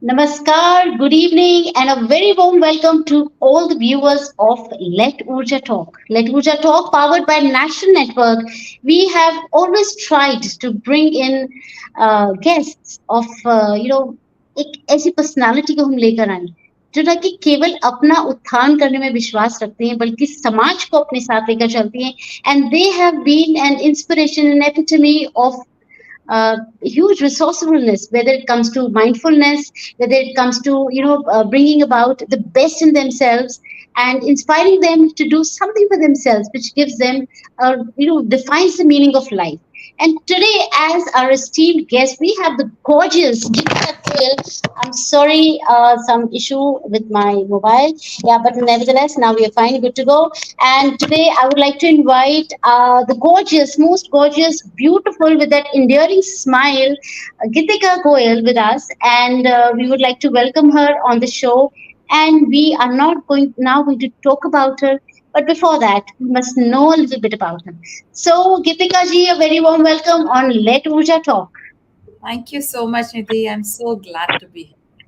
Namaskar, good evening, and a very warm welcome to all the viewers of Let Oorja Talk. Let Oorja Talk, powered by National Network. We have always tried to bring in guests of, एक ऐसी personality को हम लेकर आए जो ना कि केवल अपना उत्थान करने में विश्वास रखते हैं बल्कि समाज को अपने साथ लेकर चलती हैं and they have been an inspiration an epitome of huge resourcefulness, whether it comes to mindfulness, whether it comes to bringing about the best in themselves and inspiring them to do something for themselves, which gives them defines the meaning of life. And today, as our esteemed guest, we have the gorgeous Geetika Goyal. I'm sorry, some issue with my mobile. Yeah, but nevertheless, now we are fine, good to go. And today, I would like to invite the gorgeous, most gorgeous, beautiful, with that endearing smile, Geetika Goyal with us. And we would like to welcome her on the show. And we are not going now going to talk about her. But before that, we must know a little bit about her. So, Geetika ji, a very warm welcome on Let Oorja Talk. Thank you so much, Nidhi. I'm so glad to be here.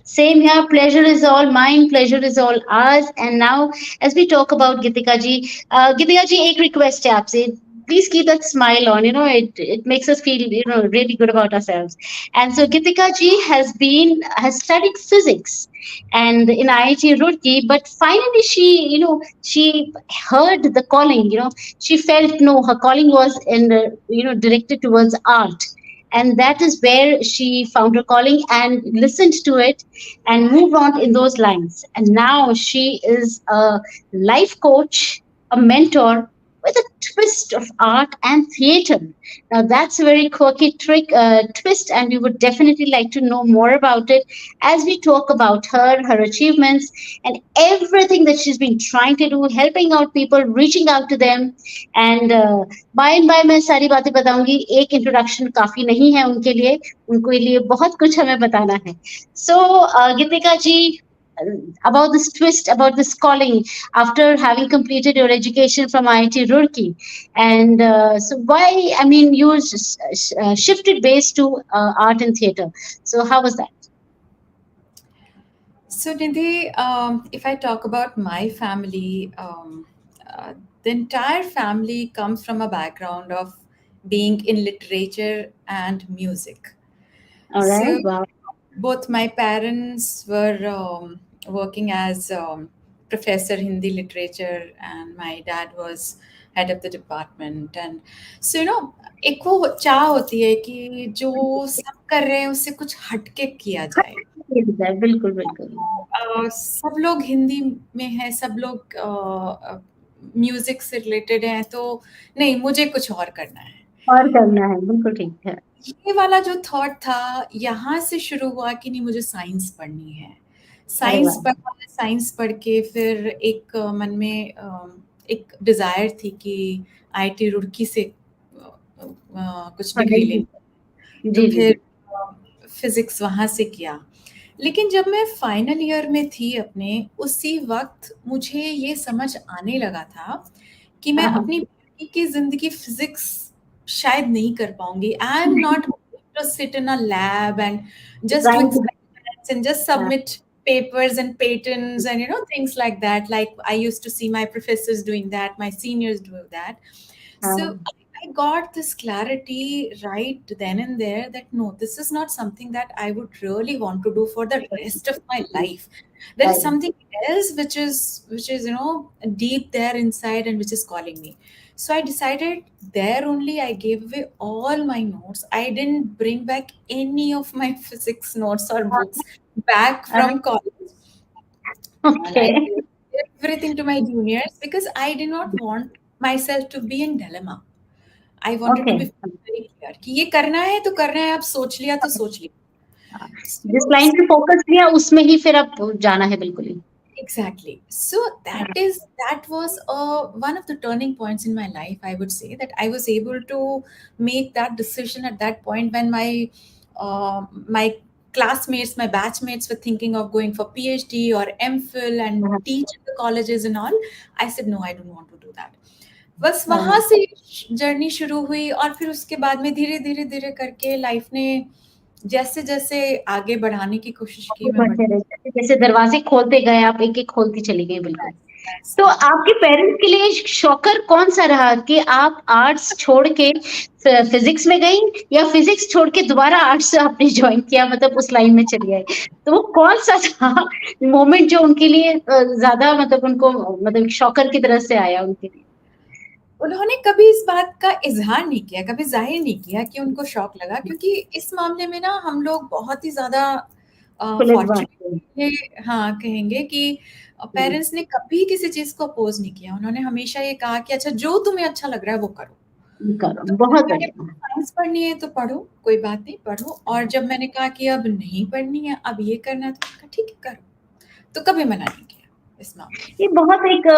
Same here. Pleasure is all mine. Pleasure is all ours. And now, as we talk about Geetika ji, एक request है आपसे. Please keep that smile on. It makes us feel really good about ourselves. And so Geetika ji has studied physics and in IIT Roorkee, but finally she heard the calling. She felt no, her calling was directed towards art, and that is where she found her calling and listened to it and moved on in those lines. And now she is a life coach, a mentor with a twist of art and theater. Now that's a very quirky twist, and we would definitely like to know more about it as we talk about her achievements, and everything that she's been trying to do, helping out people, reaching out to them. And by and by मैं सारी बातें बताऊंगी. एक introduction काफी नहीं है उनके लिए, उनके लिए बहुत कुछ हमें बताना है. सो गीतिका जी, about this twist, about this calling after having completed your education from IIT Roorkee. And so why, I mean, you shifted base to art and theater. So how was that? So, Nidhi, if I talk about my family, the entire family comes from a background of being in literature and music. All right. So, Wow. both my parents were working as professor Hindi literature, and my dad was head of the department. And so, एक वो चाह होती है कि जो सब कर रहे हैं उससे कुछ हटके किया जाए. बिल्कुल बिल्कुल. सब लोग हिंदी में हैं, सब लोग म्यूजिक से रिलेटेड हैं, तो नहीं, मुझे कुछ और करना है. बिल्कुल ठीक है. ये वाला जो थॉट था यहाँ से शुरू हुआ कि नहीं, मुझे साइंस पढ़नी है. साइंस पढ़ के फिर एक मन में एक डिजायर थी कि आईआईटी रुड़की से कुछ डिग्री लेनी. तो फिर फिजिक्स वहां से किया. लेकिन जब मैं फाइनल ईयर में थी अपने, उसी वक्त मुझे ये समझ आने लगा था कि मैं अपनी बाकी की जिंदगी फिजिक्स शायद नहीं कर पाऊंगी. I am not to sit in a lab and just do experiments and just submit papers and patents and things like that. Like I used to see my professors doing that, my seniors doing that. So I got this clarity right then and there that no, this is not something that I would really want to do for the rest of my life. There is something else which is deep there inside and which is calling me. So I decided there only. I gave away all my notes. I didn't bring back any of my physics notes or books back from college. Okay. And I gave everything to my juniors because I did not want myself to be in dilemma. I wanted to be very clear कि ये करना है तो करना है, आप सोच लिया तो सोच लिया. जिस लाइन पे फोकस किया उसमें ही फिर अब जाना है बिल्कुल ही. Exactly. So that was one of the turning points in my life. I would say that I was able to make that decision at that point when my classmates, my batchmates were thinking of going for PhD or MPhil and teach in the colleges and all. I said no, I don't want to do that. बस वहां से journey शुरू हुई. और फिर उसके बाद में धीरे धीरे धीरे करके लाइफ ने जैसे जैसे आगे बढ़ाने की कोशिश की आगे मैं बढ़ते बढ़ती। रहे, जैसे जैसे दरवाजे खोलते गए आप एक एक खोलती चली गई, बिल्कुल। Yes, तो yes. आपके पेरेंट्स के लिए शॉकर कौन सा रहा कि आप आर्ट्स छोड़ के फिजिक्स में गई, या फिजिक्स छोड़ के दोबारा आर्ट्स आपने ज्वाइन किया, मतलब उस लाइन में चली गई? तो वो कौन सा था मोमेंट जो उनके लिए ज्यादा, मतलब उनको, मतलब शॉकर की तरह से आया उनके लिए? उन्होंने कभी इस बात का इज़हार नहीं किया, कभी ज़ाहिर नहीं किया कि उनको शॉक लगा, क्योंकि इस मामले में ना हम लोग बहुत ही ज़्यादा पुलिस बात फॉर्च्यूनेट है। ये हाँ, कहेंगे कि पेरेंट्स ने कभी किसी चीज़ को अपोज़ नहीं किया। उन्होंने हमेशा ये कहा कि अच्छा जो तुम्हें अच्छा लग रहा है वो करो। करो, तो बहुत मैंने बढ़िया। साइंस पढ़नी है तो पढ़ो, कोई बात नहीं पढ़ो, और जब मैंने कहा कि अब नहीं पढ़नी है, अब ये करना है, तो मैंने कहा ठीक है करो। तो कभी मना नहीं किया इस मामले में। ये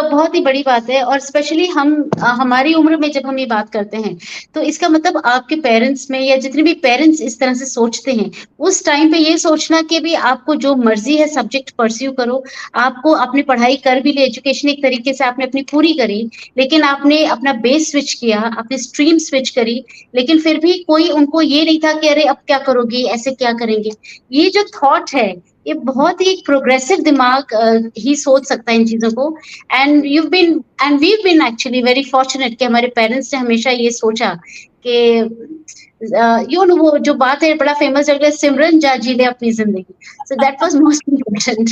बहुत ही बड़ी बात है, और स्पेशली हमारी उम्र में जब हम ये बात करते हैं, तो इसका मतलब आपके पेरेंट्स में, या जितने भी पेरेंट्स इस तरह से सोचते हैं, उस टाइम पे ये सोचना कि भी आपको जो मर्जी है सब्जेक्ट परस्यू करो। आपको अपनी पढ़ाई कर भी ली, एजुकेशन एक तरीके से आपने अपनी पूरी करी, लेकिन आपने अपना बेस स्विच किया, अपनी स्ट्रीम स्विच करी, लेकिन फिर भी कोई उनको ये नहीं था कि अरे अब क्या करोगे, ऐसे क्या करेंगे। ये जो थॉट है, ये बहुत ही एक प्रोग्रेसिव दिमाग ही सोच सकता है इन चीजों को। And we been actually very fortunate कि हमारे पेरेंट्स ने हमेशा ये सोचा कि वो जो बात है बड़ा फेमस है, सिमरन जा जी ले अपनी जिंदगी। So that was most important.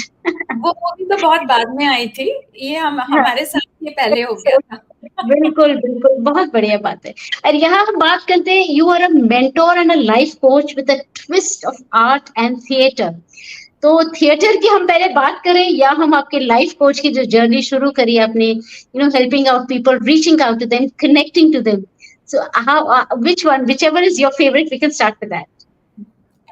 वो मूवी तो बहुत बाद में आई थी, ये हम हमारे साथ ये पहले हो गया था। बिल्कुल, बिल्कुल, बहुत बढ़िया बात है। और यहाँ हम बात करते हैं, you are a mentor and a life coach with a twist of art and theatre. तो थिएटर की हम पहले बात करें, या हम आपके लाइफ कोच की जो जर्नी शुरू करी आपने, helping out people, reaching out to them, connecting to them. So how, which one, whichever is your favourite, we can start with that.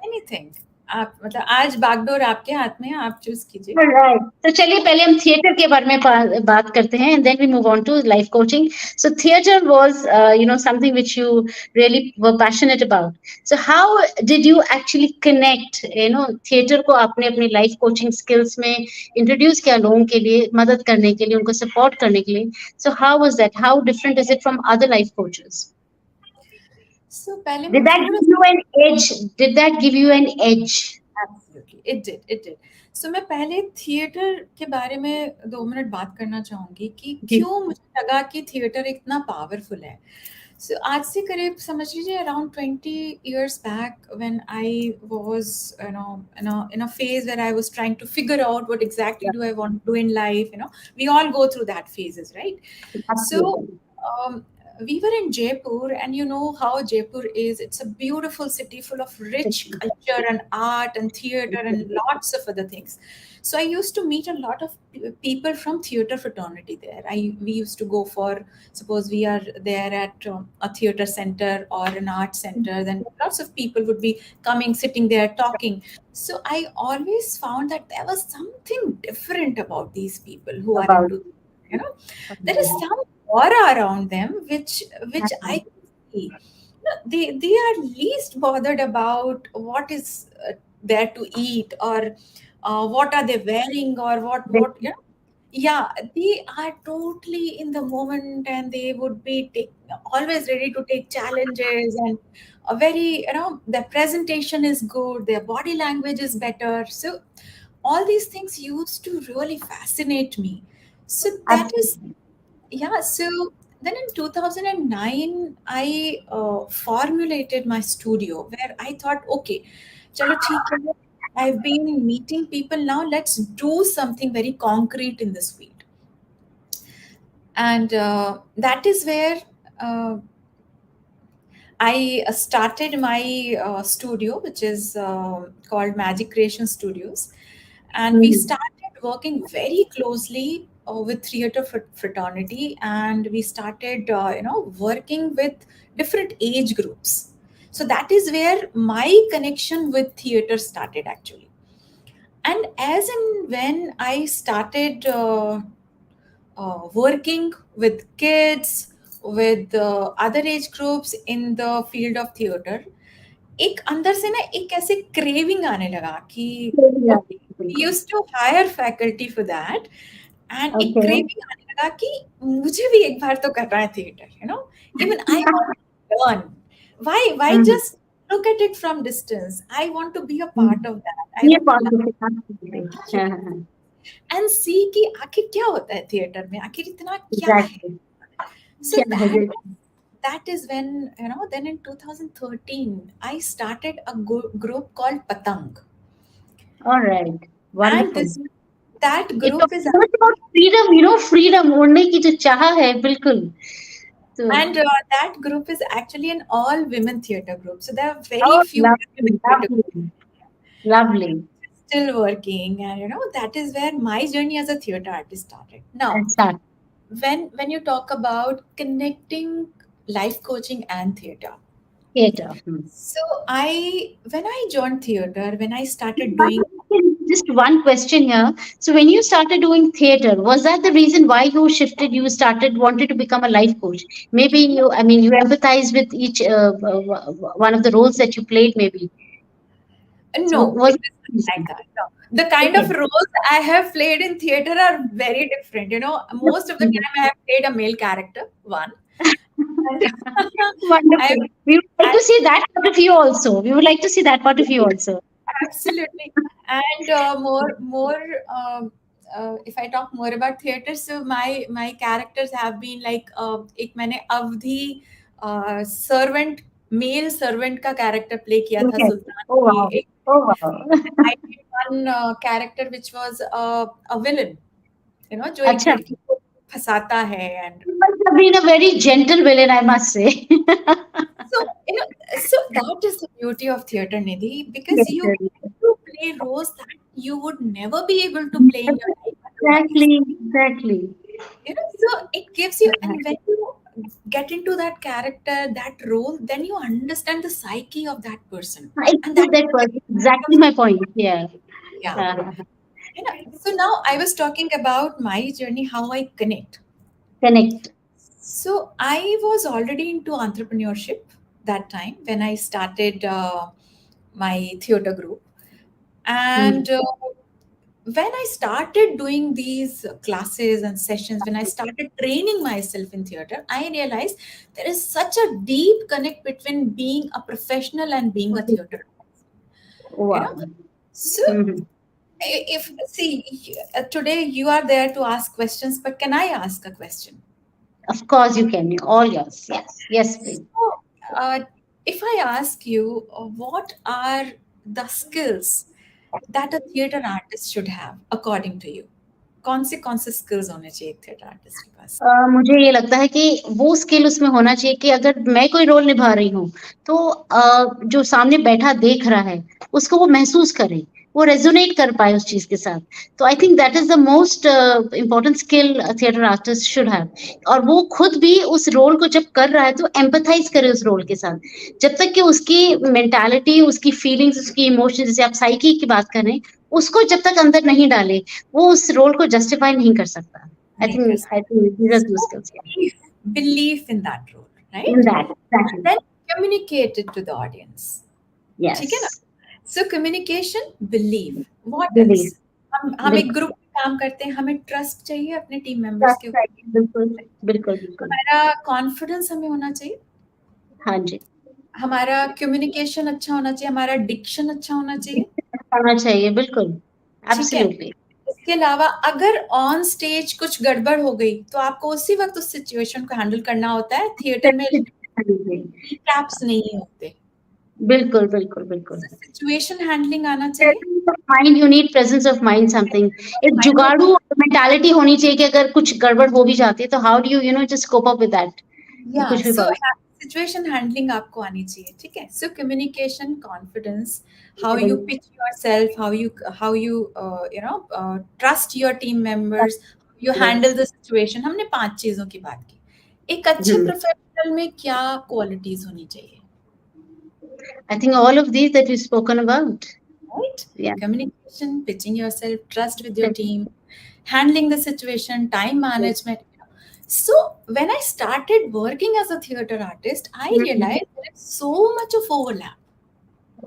Anything, आप मतलब आज बागडोर आपके हाथ में है, आप चूज कीजिए। राइट, तो चलिए पहले हम थिएटर के बारे में बात करते हैं, and then we move on to life coaching. So theatre was something which you really were passionate about. So how did you actually connect, theatre को आपने अपनी लाइफ कोचिंग स्किल्स में इंट्रोड्यूस किया, लोगों के लिए मदद करने के लिए, उनको सपोर्ट करने के लिए? So how was that, how different is it from other life coaches? So पहले मैं Did that थोड़ा give you an edge? Did that give you an edge? Absolutely it did. So मैं पहले थिएटर के बारे में 2 मिनट बात करना चाहूंगी कि क्यों मुझे लगा कि थिएटर इतना पावरफुल है। सो आज से करीब समझ लीजिए around 20 years back when I was in a phase where I was trying to figure out what exactly Yeah, do I want to do in life. We all go through that phases, right? So absolutely. um, we were in Jaipur, and you know how Jaipur is. It's a beautiful city full of rich culture and art and theater and lots of other things. So I used to meet a lot of people from theater fraternity there. We used to go for, suppose we are there at a theater center or an art center, then lots of people would be coming, sitting there, talking. So I always found that there was something different about these people who are About into, you know, there is some aura around them which I can see. They are least bothered about what is there to eat, or what are they wearing, or what. Yeah, they are totally in the moment, and they would be always ready to take challenges, and a very, their presentation is good, their body language is better. So all these things used to really fascinate me. So that is, absolutely. yeah. So then in 2009 I formulated my studio, where I thought, okay, chalo theek hai, I've been meeting people, now let's do something very concrete in this field. And that is where uh, I started my studio, which is called Magic Creation Studios, and we Mhm. started working very closely with theater fraternity, and we started, working with different age groups. So that is where my connection with theater started actually. And as and when I started working with kids, with other age groups in the field of theater, एक अंदर से ना एक ऐसे craving आने लगा कि okay, we बिल्कुल। Used to hire faculty for that, and एक ओके। क्रेविंग आने लगा कि मुझे भी एक बार तो करना है theatre, even I want to learn. Why hmm. Just look at it from distance. I want to be a Hmm. part of that. I Be a want to part love of it. Absolutely. and see कि आखिर क्या होता है theatre में, आखिर इतना क्या है. Exactly. So क्या है that जो- that is when, then in 2013 I started a group called Patang, All right. and Wonderful. this that It group talks is so much about freedom, freedom उड़ने की जो चाह है बिल्कुल. तो and that group is actually an all women theater group, so there are very oh, few women lovely, in theater lovely, lovely. still working, and that is where my journey as a theater artist started. Now, And start when you talk about connecting life coaching and theater, theater. Hmm. so I when I joined theater, when I started One doing, Just one question here. So when you started doing theater, was that the reason why you shifted? You started wanted to become a life coach. Maybe you empathize with each one of the roles that you played. Maybe so. no, Was it it is the not like reason? that. No. The kind of Okay. roles I have played in theater are very different. Most of the time I have played a male character, one. And I, Wonderful. We would like I to see that part of you also. We would like to see that part of you also. absolutely. And more, if I talk more about theater, so my characters have been like, एक मैंने अवधि servant mail servant का character play किया था Okay. सुल्तान Oh की. wow. एक Oh wow. I did one character which was a villain, जो एक अच्छा. लड़की को फंसाता है. And You must have been a very gentle villain, I must say. so, so that is the beauty of theater, Nidhi, because Yes, you sir. get to play roles that you would never be able to play in your life otherwise. Exactly, exactly. So it gives you, and when you get into that character, that role, then you understand the psyche of that person, I and that get that person. Exactly my point. Yeah. yeah. Uh, So now I was talking about my journey, how I connect. Connect. So I was already into entrepreneurship that time when I started my theater group. Mm. And when I started doing these classes and sessions, when I started training myself in theater, I realized there is such a deep connect between being a professional and being a Okay. theater. You know, Wow. so Mhm. if see today you are there to ask questions, but can I ask a question? Of course you can. All yours. Yes. Yes, please. So, uh, if I ask you, what are the skills that a theater artist should have, according to you? कौन से skills होने चाहिए एक theater artist के पास? मुझे ये लगता है कि वो स्किल उसमें होना चाहिए कि अगर मैं कोई रोल निभा रही हूँ तो जो सामने बैठा देख रहा है उसको वो महसूस करे, वो रेजोनेट कर पाए उस चीज के साथ. तो आई think that is the most important skill theatre artist should have. और वो खुद भी उस रोल को जब कर रहा है तो एम्पथाइज करे उस रोल के साथ. जब तक कि उसकी मेंटालिटी, उसकी फीलिंग्स, उसकी इमोशंस, जैसे आप साइकी की बात कर रहे हैं, उसको जब तक अंदर नहीं डाले वो उस रोल को जस्टिफाई नहीं कर सकता. नहीं कर I think these are two सकते. skills. Yeah. Belief in that role, In right? that, And exactly. then communicate it to the audience. ठीक है ना? Yes. So communication, belief. What else? Believe. हम एक बिल्कुल. ग्रुप में काम करते हैं, हमें ट्रस्ट चाहिए अपने टीम मेंबर्स Trust के ऊपर. चाहिए. बिल्कुल. बिल्कुल, बिल्कुल. हमारा कॉन्फिडेंस हमें होना चाहिए, हाँ जी. हमारा कम्युनिकेशन अच्छा होना चाहिए, हमारा डिक्शन अच्छा होना चाहिए. होना चाहिए. बिल्कुल. ठीक है. Absolutely. इसके अलावा अगर ऑन स्टेज कुछ गड़बड़ हो गई तो आपको उसी वक्त उस सिचुएशन को हैंडल करना होता है. थिएटर में रिकैप्स नहीं होते. बिल्कुल, बिल्कुल, बिल्कुल. सिचुएशन हैंडलिंग आना चाहिए. Presence of mind, you need presence of mind something. एक माइंड होना जुगाड़ू मेंटालिटी होनी चाहिए कि अगर कुछ गड़बड़ हो भी जाती है तो how do you just cope up with that? कि या कुछ भी सो प्रॉब्लम. सिचुएशन हैंडलिंग आपको आनी चाहिए. ठीक है. So communication, confidence, how you pitch yourself, how you trust your team members, you handle the situation. हमने 5 चीजों की बात की. एक अच्छे प्रोफेशनल में क्या क्वालिटीज होनी चाहिए? I think all of these that we've spoken about. Right? Yeah. Communication, pitching yourself, trust with your team, handling the situation, time management. So when I started working as a theater artist, I realized there is so much of overlap.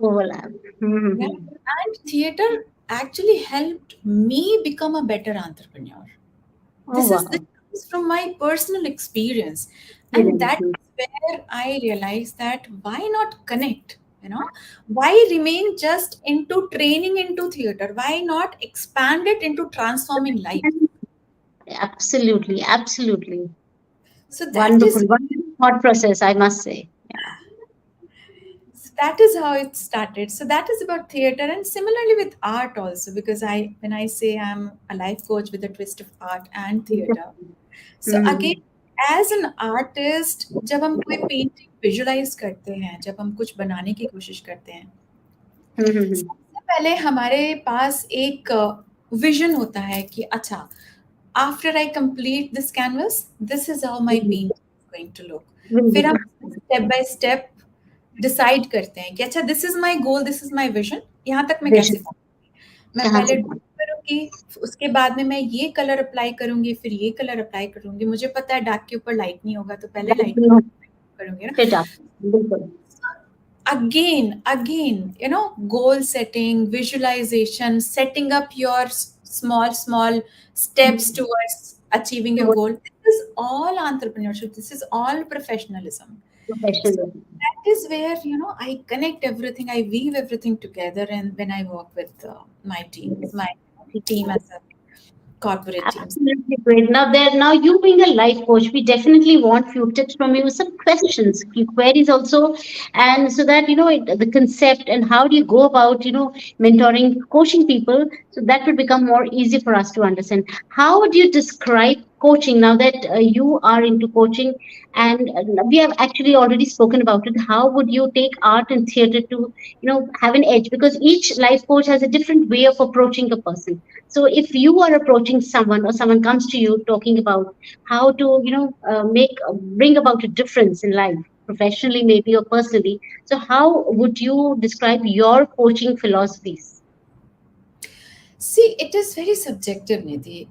Overlap. Right? And theater actually helped me become a better entrepreneur. Oh This wow. comes from my personal experience. And Brilliant. that's where I realized that why not connect? Why remain just into training into theater? Why not expand it into transforming life? Absolutely, absolutely. So that Wonderful, is wonderful thought process, I must say. So that is how it started. So that is about theater, and similarly with art also, because when I say I'm a life coach with a twist of art and theater. So Mm-hmm. again, as an artist, जब हम कोई painting visualise करते हैं, जब हम कुछ बनाने की कोशिश करते हैं, Mm-hmm. सबसे पहले हमारे पास एक विजन होता है कि अच्छा, after I complete this canvas, this is how my painting is going to look. फिर हम स्टेप बाय स्टेप डिसाइड करते हैं कि अच्छा, this is my goal, this is my vision, यहाँ तक मैं कैसे Vision. पहुंचूंगी. मैं कहाँ पहले से ड्रॉ करूंगी, उसके बाद में मैं ये कलर अप्लाई करूंगी, फिर ये कलर अप्लाई करूंगी. मुझे पता है डार्क के ऊपर लाइट नहीं होगा, तो पहले लाइट पहुंच करूंगी ना. फिट आप बिल्कुल. Again, goal setting, visualization, setting up your small steps towards achieving your goal. This is all entrepreneurship, this is all professionalism. So Professional. that is where I connect everything, I weave everything together, and when I work with my team as a corporate team. Absolutely great. Now you being a life coach, we definitely want few tips from you, some questions, few queries also, and so that the concept and how do you go about mentoring, coaching people, so that would become more easy for us to understand. How would you describe coaching now that you are into coaching, and we have actually already spoken about it? How would you take art and theater to have an edge, because each life coach has a different way of approaching a person. So if you are approaching someone or someone comes to you talking about how to, make bring about a difference in life, professionally maybe or personally, so how would you describe your coaching philosophies? See, it is very subjective, Nidhi.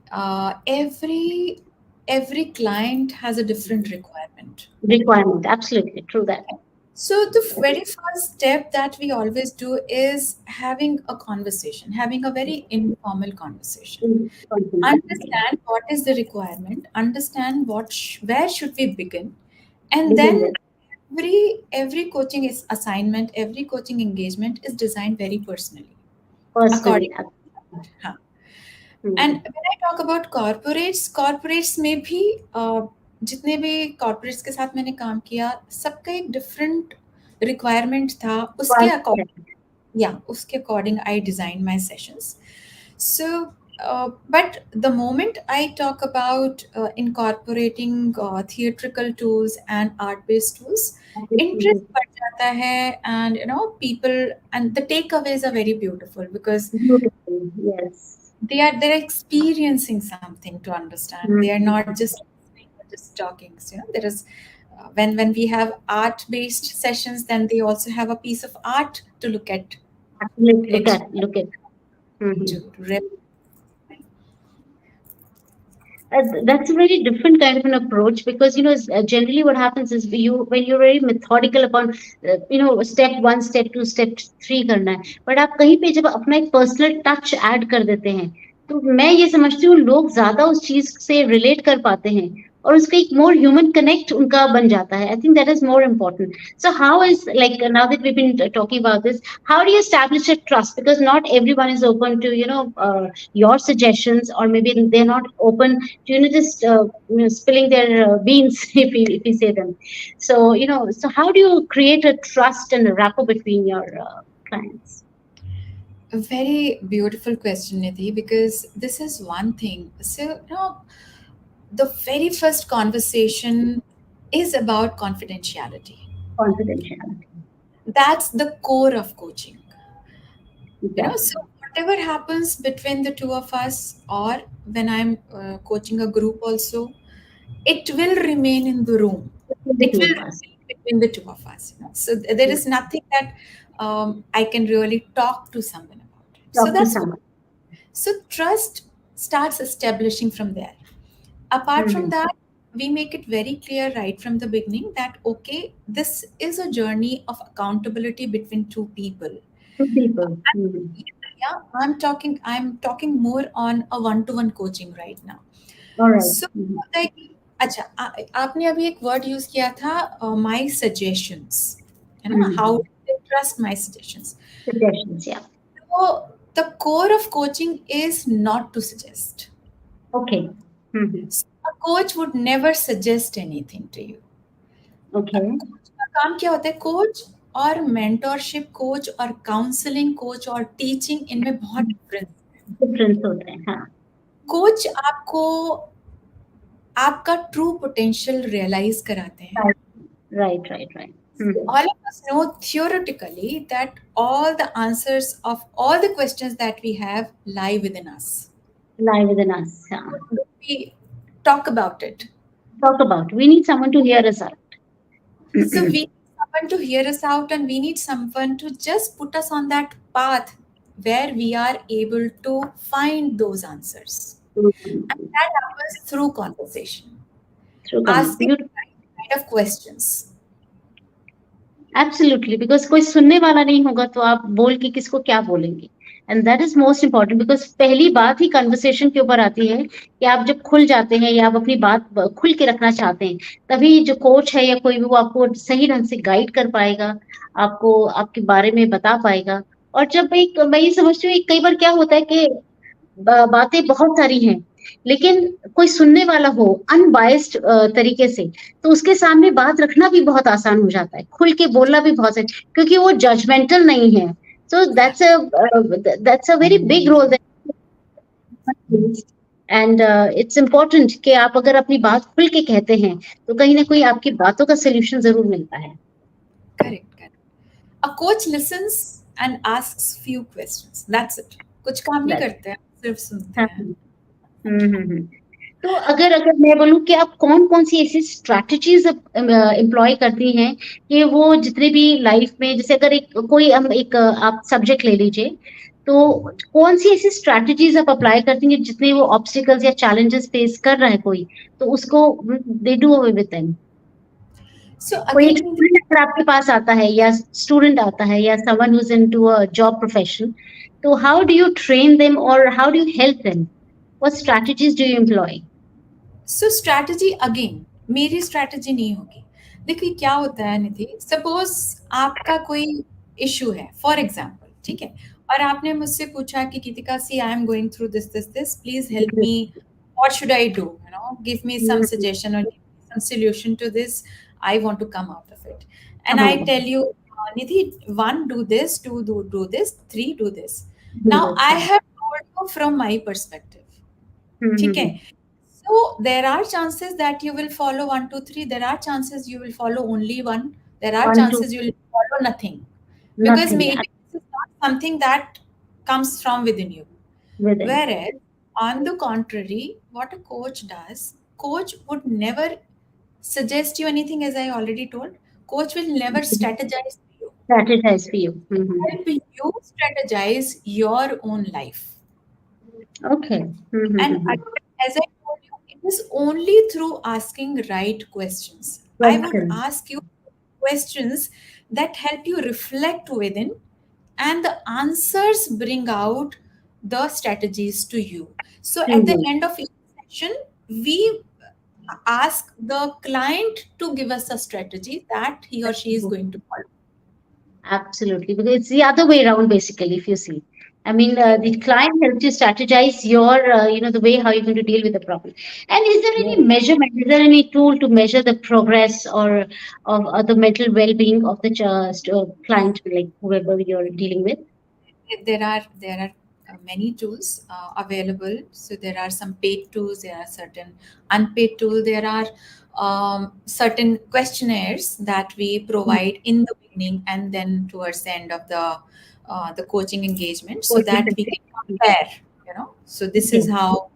Every client has a different requirement. Requirement, absolutely true that. So the very first step that we always do is having a conversation, having a very informal conversation. Confidently. Understand what is the requirement, understand where should we begin, and Begin then with every coaching is assignment, every coaching engagement is designed very personally, personally. according. Huh. And when I talk about corporates में भी जितने भी corporates के साथ मैंने काम किया, सबका एक डिफरेंट रिक्वायरमेंट था. उसके according I design my sessions. So but the moment I talk about incorporating theatrical tools and art based tools, interest बढ़ जाता है, and people, and the takeaways are very beautiful because Beautiful, yes. they're experiencing something to understand. They are not just listening or just talking. So, there is when we have art based sessions, then they also have a piece of art to look at it, Look at. Mhm. to rep. That's a very different kind of an approach, because generally what happens is you when you're very methodical upon step one, step two, step three करना है, but आप कहीं पे जब अपना एक personal touch add कर देते हैं, तो मैं ये समझती हूँ लोग ज्यादा उस चीज से रिलेट कर पाते हैं, और उसका एक मोर ह्यूमन कनेक्ट उनका बन जाता है. I think that is more important. So how is like now that we been talking about this, how do you establish a trust, because not everyone is open to your suggestions, or maybe they're not open to just spilling their beans if you say them. So so how do you create a trust and a rapport between your clients? A very beautiful question, Nidhi, because this is one thing. So, the very first conversation is about confidentiality. Confidentiality. That's the core of coaching. Exactly. So whatever happens between the two of us, or when I'm coaching a group also, it will remain in the room. Between the It two will of us. remain between the two of us. So there is nothing that I can really talk to someone about it. So Talk to that's one. someone. So trust starts establishing from there. Apart from Mhm. that, we make it very clear right from the beginning that okay, this is a journey of accountability between two people. Two people. Mhm. Yeah, I'm talking more on a one-to-one coaching right now. All right. So Mhm. like, अच्छा, आपने अभी एक word use किया था, my suggestions, है ना? How Mhm. trust my suggestions. Suggestions, yeah. So the core of coaching is not to suggest. Okay. Mm-hmm. So a coach would never suggest anything to you. Okay. Coach का काम क्या होता है? Coach और mentorship coach और counselling coach और teaching इनमें बहुत डिफरेंस है. डिफरेंस होते हैं, हाँ. कोच आपको आपका ट्रू पोटेंशियल रियलाइज कराते हैं. Right, right, right. Mm-hmm. All of us know theoretically that all the answers of all the questions that we have lie within us. Lie within us. Yeah. We talk about it. Talk about. We need someone to hear us out. So we need someone to hear us out, and we need someone to just put us on that path where we are able to find those answers. And that happens through conversation, Through asking beautiful. the right kind of questions. Absolutely, because कोई सुनने वाला नहीं होगा तो आप बोल के किसको क्या बोलेंगे. And that is most important, because पहली बात ही कन्वर्सेशन के ऊपर आती है कि आप जब खुल जाते हैं या आप अपनी बात खुल के रखना चाहते हैं, तभी जो कोच है या कोई भी वो आपको सही ढंग से गाइड कर पाएगा, आपको आपके बारे में बता पाएगा. और जब एक मैं ये समझती हूँ कई बार क्या होता है कि बातें बहुत सारी हैं, लेकिन कोई सुनने वाला हो अनबायस्ड तरीके से, तो उसके सामने बात रखना भी बहुत आसान हो जाता है, खुल के बोलना भी बहुत सही, क्योंकि वो जजमेंटल नहीं है. So that's a very big role. And it's important कि आप अगर अपनी बात खुल के कहते हैं तो कहीं ना कहीं आपकी बातों का सोल्यूशन जरूर मिलता है. Correct, correct. A coach listens and asks few questions. That's it. कुछ काम नहीं करते हैं, सिर्फ सुनते हैं. तो अगर अगर मैं बोलूँ कि आप कौन-कौन सी ऐसी स्ट्रैटेजीज़ एम्प्लॉय करती हैं कि वो जितने भी लाइफ में, जैसे अगर एक आप सब्जेक्ट ले लीजिए, तो कौन-सी ऐसी स्ट्रैटेजीज़ आप अप्लाई करती हैं जितने वो ऑब्स्टिकल्स या चैलेंजेस फेस कर रहा है कोई, तो उसको they do away with them? So कोई एक again, स्टूडेंट अगर आपके पास आता है या स्टूडेंट आता है या someone who is into a job profession, तो how do you train them और how do you help them? What strategies do you employ? So strategy again मेरी स्ट्रैटेजी नहीं होगी. देखिए क्या होता है निधि, सपोज आपका कोई इशू है फॉर एग्जाम्पल, ठीक है, और आपने मुझसे पूछा कि Geetika see I am going through this this this, please help me, what should I do, you know, give me some suggestion और some solution to this. I want to come out of it, and I tell you, Nidhi, one, do this, two, do this, three, do this. Now I have told you from my perspective, ठीक है. So there are chances that you will follow one, two, three. There are chances you will follow only one. There are 1, 2, chances you will follow nothing, because nothing maybe this is not something that comes from within you. within. Whereas, on the contrary, what a coach does, coach would never suggest you anything, as I already told. Coach will never strategize for you. Strategize for you. Help you strategize your own life. Okay. And as I told you, it is only through asking right questions. I would Question. ask you questions that help you reflect within, and the answers bring out the strategies to you. So at the end of each session, we ask the client to give us a strategy that he or she is going to follow. Absolutely, because it's the other way around, basically, if you see. I mean, the client helps you strategize your, the way how you're going to deal with the problem. And is there any measurement? Is there any tool to measure the progress or of the mental well-being of the client, like whoever you're dealing with? There are many tools available. So there are some paid tools, there are certain unpaid tools, there are certain questionnaires that we provide in the beginning and then towards the end of the coaching engagement, so that we can compare, you know. So this is how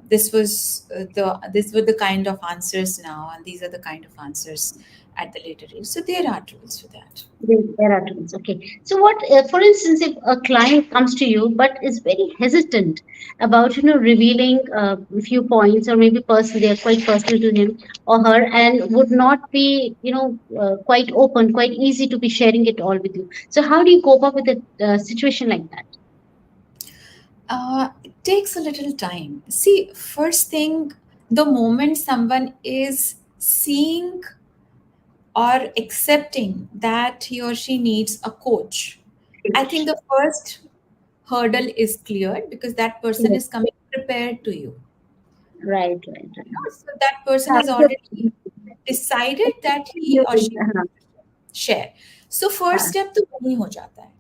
these were the kind of answers now, and these are the kind of answers at the later age. So there are tools for that. There are tools. Okay. So what, for instance, if a client comes to you but is very hesitant about, revealing a few points, or maybe they are quite personal to him or her, and would not be, quite open, quite easy to be sharing it all with you. So how do you cope up with a situation like that? It takes a little time. See, first thing, the moment someone is seeing or accepting that he or she needs a coach, I think the first hurdle is cleared because that person Yes. is coming prepared to you. Right, right, right. So that person has already decided that he or she हाँ, share. So first हाँ, step तो वही हो जाता है.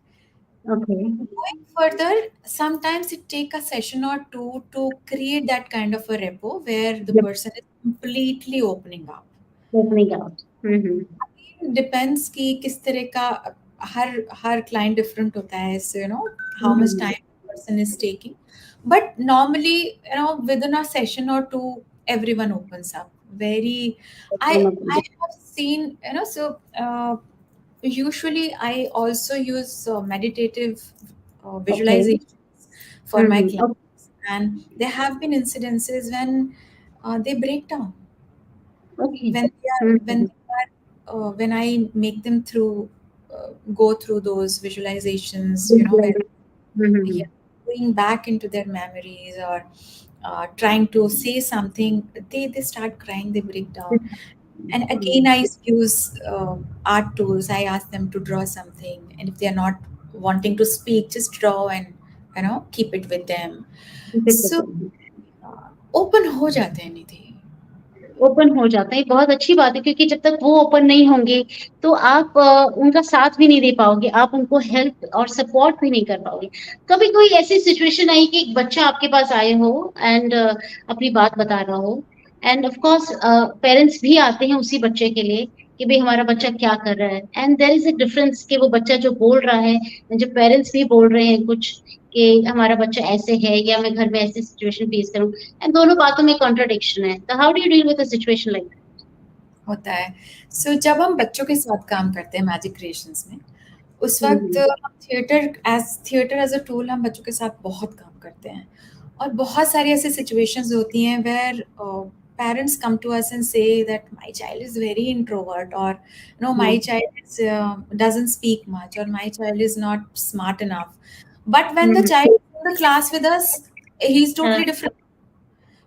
okay. Going further, sometimes it take a session or two to create that kind of a rapport where the Yep. person is completely opening up. Opening out. Mm-hmm. Depends कि किस तरह का हर client different होता है, so how much Mm-hmm. time the person is taking, but normally within a session or two everyone opens up very. I have seen, so usually I also use meditative Okay. visualizations for my Mm-hmm. Okay. clients, and there have been incidences when they break down Okay. when they are Mm-hmm. when I make them through go through those visualizations, where Mm-hmm. yeah, going back into their memories or trying to say something, they start crying, they break down. And again, I use art tools. I ask them to draw something, and if they are not wanting to speak, just draw and keep it with them. So open हो जाते हैं निधि. Open हो जाते हैं, बहुत अच्छी बात है क्योंकि जब तक वो ओपन नहीं होंगे तो आप उनका साथ भी नहीं दे पाओगे, आप उनको हेल्प और सपोर्ट भी नहीं कर पाओगे। कभी कोई ऐसी सिचुएशन आई कि एक बच्चा आपके पास आए हो एंड अपनी बात बता रहा हो एंड ऑफ कोर्स पेरेंट्स भी आते हैं उसी बच्चे के लिए कि भाई हमारा बच्चा क्या कर रहा है and there is a difference कि वो बच्चा जो बोल रहा है जो पेरेंट्स भी बोल रहे हैं कुछ कि हमारा बच्चा ऐसे है या मैं घर में ऐसी सिचुएशन फेस करूं एंड दोनों बातों में कॉन्ट्रडिक्शन है, तो how do you deal with a situation like होता है. सो जब हम बच्चों के साथ काम करते हैं मैजिक क्रिएशंस में, उस वक्त दैट? हम थिएटर एज अ टूल हम बच्चों के साथ बहुत काम करते हैं. और बहुत सारी ऐसी सिचुएशंस होती हैं where parents come to us and say that my child is very introvert, or my hmm, child doesn't speak much, or my child is not smart enough. But when the hmm, child is in the class with us, he's हाँ, totally different.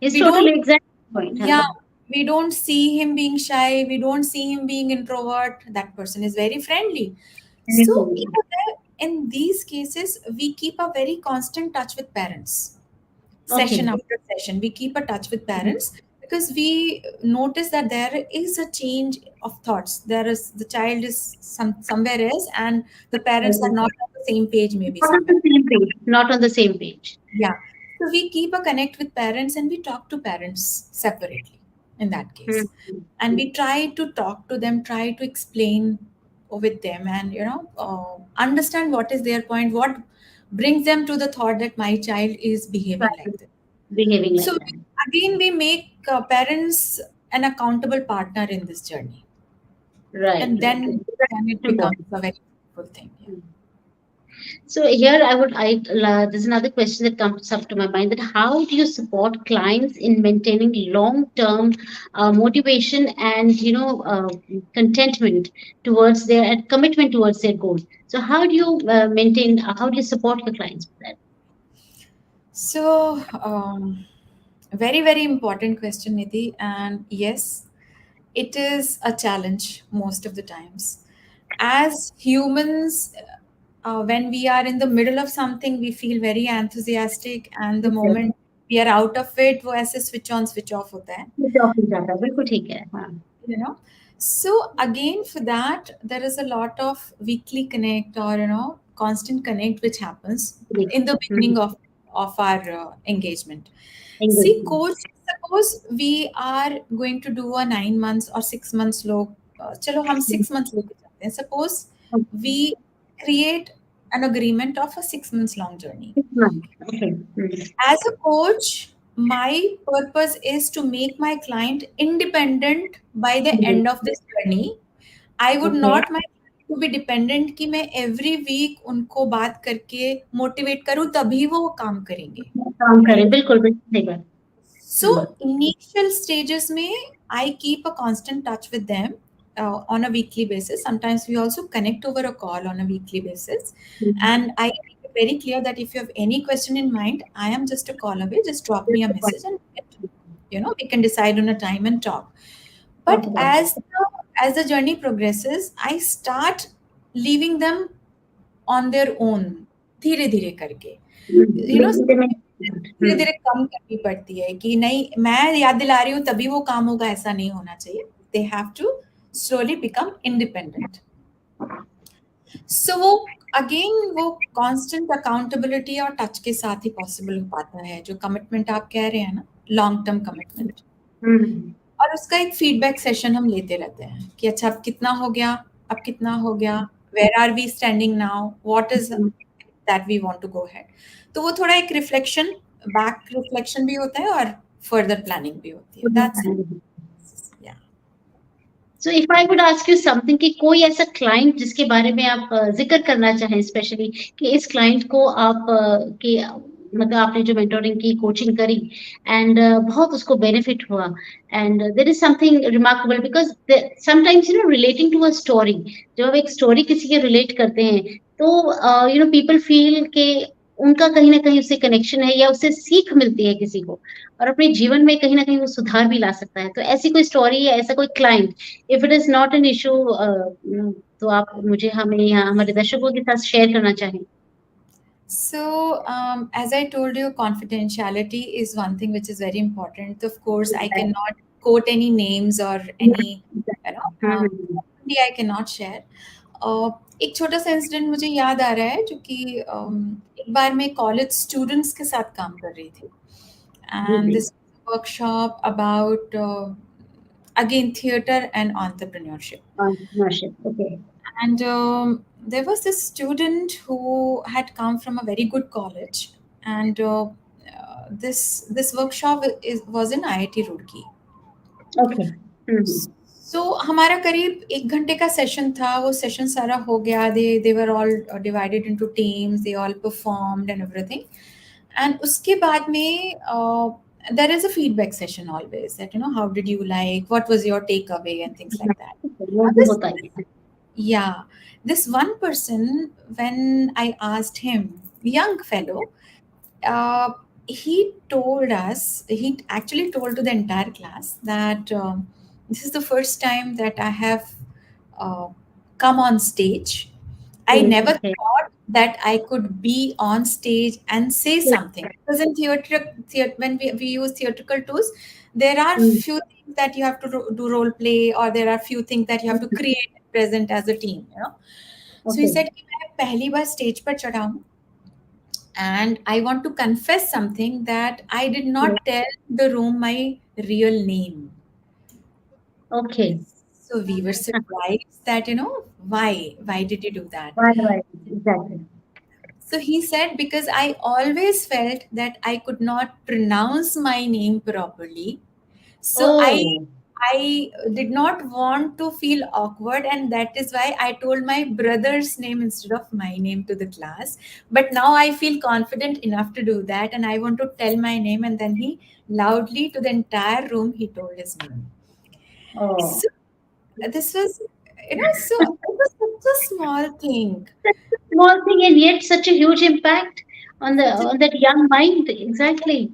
It's We totally don't, exact point हाँ, yeah, we don't see him being shy, we don't see him being introvert. That person is very friendly. So in these cases we keep a very constant touch with parents. Okay, Session after session we keep a touch with parents because we notice that there is a change of thoughts. There is, the child is somewhere else, and the parents are not on the same page, maybe not on somewhere. The same page, not on the same page. Yeah. So we keep a connect with parents and we talk to parents separately in that hmm, case. And we try to talk to them, try to explain with them, and understand what is their point, what brings them to the thought that my child is behaving like this. Behaving So like that, again, we make parents an accountable partner in this journey, right, and right, then it that's becomes important. a very beautiful thing. Yeah. So here there's another question that comes up to my mind, that how do you support clients in maintaining long-term motivation and contentment towards their and commitment towards their goal. So how do you maintain? How do you support your clients with that? So, very, very important question, Nidhi. And yes, it is a challenge most of the times. As humans, when we are in the middle of something, we feel very enthusiastic, and the Yes, moment we are out of it, वो ऐसे switch on, switch off होता है. ये तो office जाता है, बिल्कुल ठीक है, हाँ, you know so again, for that there is a lot of weekly connect, or constant connect which happens great. in the hmm, beginning of our engagement. See, engagement. coach, suppose we are going to do a 9 months or 6 months लोग चलो हम 6 months लेके चलते हैं. Suppose we create an agreement of a 6 months long journey. Okay. As a coach, my purpose is to make my client independent by the end of this journey. I would Okay. not my client to be dependent कि मैं every week उनको बात करके motivate करूँ तभी वो काम करेंगे, काम करें, right? बिल्कुल बिल्कुल सही बात। So initial stages में I keep a constant touch with them on a weekly basis. Sometimes we also connect over a call on a weekly basis. And I make it very clear that if you have any question in mind, I am just a call away. Just drop me a message, and we can decide on a time and talk. Talk But about it. as the journey progresses, I start leaving them on their own, धीरे धीरे करके, you know, धीरे धीरे कम करनी पड़ती है कि नहीं मैं याद दिला रही हूँ तभी वो काम होगा, ऐसा नहीं होना चाहिए. They have to slowly become independent. So वो अगेन वो कांस्टेंट अकाउंटेबिलिटी और टच के साथ ही पॉसिबल हो पाता है, जो कमिटमेंट आप कह रहे हैं ना, लॉन्ग टर्म कमिटमेंट. और उसका एक फीडबैक सेशन हम लेते रहते हैं कि अच्छा अब कितना हो गया, अब कितना हो गया, where are we standing now, what is that we want to go ahead. तो वो थोड़ा एक रिफ्लेक्शन, बैक रिफ्लेक्शन भी होता है और फर्दर प्लानिंग भी होती है. That's it. या so if I would ask you something, कि कोई ऐसा क्लाइंट जिसके बारे में आप जिक्र करना चाहें स्पेशली, कि इस क्लाइंट को आप कि मतलब आपने जो मेंटोरिंग की, कोचिंग करी, एंड बहुत उसको बेनिफिट हुआ, and there is something remarkable, because sometimes relating to a story, जब आप एक स्टोरी किसी के रिलेट करते हैं, तो पीपल फील के उनका कहीं ना कहीं उससे कनेक्शन है, या उससे सीख मिलती है किसी को, और अपने जीवन में कहीं ना कहीं वो सुधार भी ला सकता है. तो ऐसी कोई स्टोरी या ऐसा कोई client, if it is not an issue, तो आप मुझे, हमें यहाँ हमारे दर्शकों के साथ शेयर करना चाहें. So, as I told you, confidentiality is one thing which is very important. Of course, I cannot quote any names or any, you know, only I cannot share. एक छोटा सा इंसिडेंट मुझे याद आ रहा है, जो कि एक बार मैं कॉलेज स्टूडेंट्स के साथ काम कर रही थी, and this workshop about again theater and entrepreneurship. Okay. And there was this student who had come from a very good college, and this workshop was in IIT Roorkee. Okay. So हमारा करीब 1 घंटे का session था. वो session सारा हो गया. They were all divided into teams. They all performed and everything. And उसके बाद में there is a feedback session always, that how did you like, what was your takeaway and things like that. वो भी होता है. Yeah, this one person, when I asked him, young fellow, uh, he actually told to the entire class that this is the first time that I have uh, come on stage. I never Okay. thought that I could be on stage and say something. Because in when we use theatrical tools, there are few things that you have to do role play, or there are few things that you have to create present as a team. So he said कि मैं पहली बार stage पर चढ़ा हूँ, and I want to confess something, that I did not tell the room my real name. Okay. So we were surprised that, why did you do that? Right. Exactly. So he said, because I always felt that I could not pronounce my name properly. So I did not want to feel awkward, and that is why I told my brother's name instead of my name to the class. But now I feel confident enough to do that, and I want to tell my name. And then he loudly to the entire room, he told his name. Oh. So this was, so it was such a small thing. Small thing, and yet such a huge impact on that young mind. Exactly.